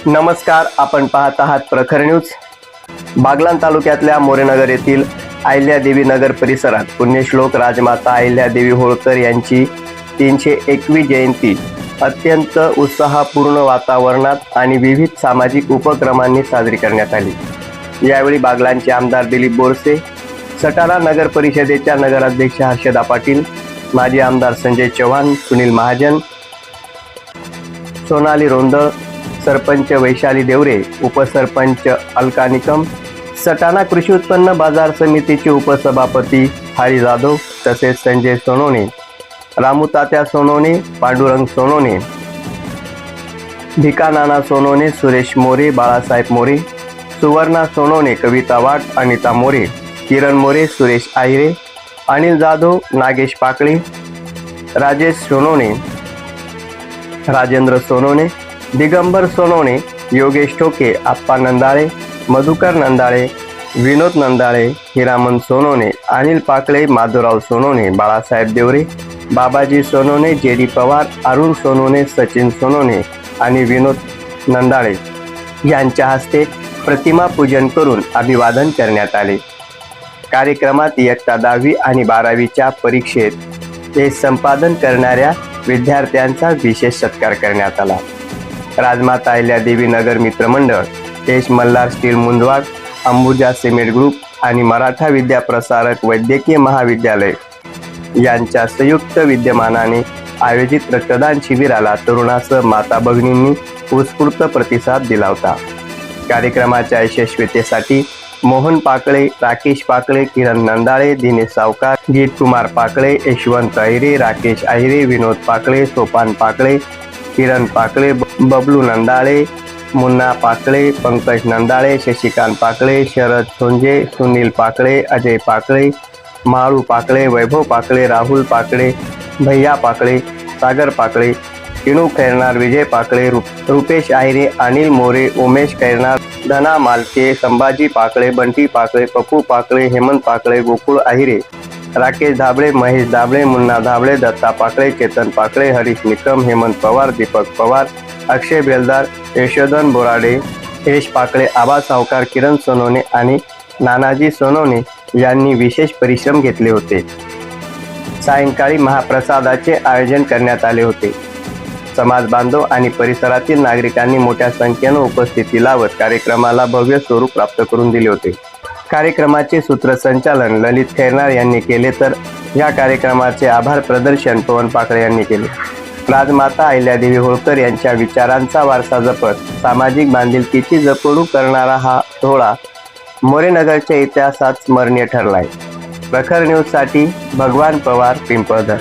नमस्कार, आपण पाहत आहात प्रखर न्यूज। बागलाण तालुक्यातल्या मोरेनगर येथील अहिल्यादेवी नगर परिसरात पुण्यश्लोक राजमाता अहिल्यादेवी होळकर यांची 301वी जयंती अत्यंत उत्साहपूर्ण वातावरणात आणि विविध सामाजिक उपक्रमांनी साजरी करण्यात आली। यावेळी बागलाणचे आमदार दिलीप बोरसे, सटाणा नगर परिषदेच्या नगराध्यक्ष हर्षदा पाटील, माजी आमदार संजय चव्हाण, सुनील महाजन, सोनाली रोंदळ, सरपंच वैशाली देवरे, उपसरपंच अलका निकम, सटाणा कृषी उत्पन्न बाजार समितीचे उपसभापती हरी जाधव तसेच संजय सोनोने, रामू तात्या सोनोने, पांडुरंग सोनोने, भिका नाना सोनोने, सुरेश मोरे, बाळासाहेब मोरे, सुवर्णा सोनोने, कविता वाट, अनिता मोरे, किरण मोरे, सुरेश आहिरे, अनिल जाधव, नागेश पाकळे, राजेश सोनोने, राजेंद्र सोनोने, दिगंबर सोनोने, योगेश ठोके, आप्पा नंदाळे, मधुकर नंदाळे, विनोद नंदाळे, हिरामन सोनोने, अनिल पाकळे, माधुराव सोनोने, बाळासाहेब देवरे, बाबाजी सोनोने, जेडी पवार, अरुण सोनोने, सचिन सोनोने आणि विनोद नंदाळे यांच्या हस्ते प्रतिमा पूजन करून अभिवादन करण्यात आले। कार्यक्रमात इयत्ता 10वी आणि 12वीच्या परीक्षेत ते संपादन करणाऱ्या विद्यार्थ्यांचा विशेष सत्कार करण्यात आला। राजमाता Ahilyadevi Nagar Mitramandal, Desh Malhar steel Mundwad, Ambuja cement group आणि मराठा विद्या प्रसारक वैद्यकीय महाविद्यालय यांच्या संयुक्त विद्यमानाने आयोजित रक्तदान शिबिराला तरुणासह माता भगिनींनी उत्स्फूर्त प्रतिसाद दिला होता। कार्यक्रमाच्या यशस्वीतेसाठी मोहन पाकळे, राकेश पाकळे, किरण नंदाळे, दिनेश सावकार, गीत कुमार पाकळे, यशवंत अहिरे, राकेश अहिरे, विनोद पाकळे, सोपान पाकळे, किरण पाकळे, बबलू नंदाळे, मुन्ना पाकळे, पंकज नंदाळे, शशिकांत पाकळे, शरद सोंजे, सुनील पाकळे, अजय पाकळे, माळू पाकळे, वैभव पाकळे, राहुल पाकळे, भैया पाकळे, सागर पाकळे, किनू खैरनार, विजय पाकळे, रुपेश आहिरे, अनिल मोरे, उमेश खैरनार, धना मालके, संभाजी पाकळे, बंटी पाकळे, पप्पू पाकळे, हेमंत पाकळे, गोकुळ आहिरे, राकेश धाबळे, महेश धाबळे, मुन्ना धाबळे, दत्ता पाकळे, चेतन पाकळे, हरीश निकम, हेमंत पवार, दीपक पवार, अक्षय बेलदार, यशोधन बोराडे, यश पाकळे, आबा सावकार, किरण सोनोने आणि नानाजी सोनोने यांनी विशेष परिश्रम घेतले होते। सायंकाळी महाप्रसादाचे आयोजन करण्यात आले होते। समाज बांधव आणि परिसरातील नागरिकांनी मोठ्या संख्येने उपस्थिती लावत कार्यक्रमाला भव्य स्वरूप प्राप्त करून दिले होते। कार्यक्रमाचे सूत्रसंचालन ललित खैरनार यांनी केले, तर या कार्यक्रमाचे आभार प्रदर्शन पवन पाकळे यांनी केले। राजमाता अहिल्यादेवी होळकर यांच्या विचारांचा वारसा जपत सामाजिक बांधिलकीची जपणूक करणारा हा सोहळा मोरेनगरच्या इतिहासात स्मरणीय ठरलाय। प्रखर न्यूजसाठी भगवान पवार, पिंपळधर।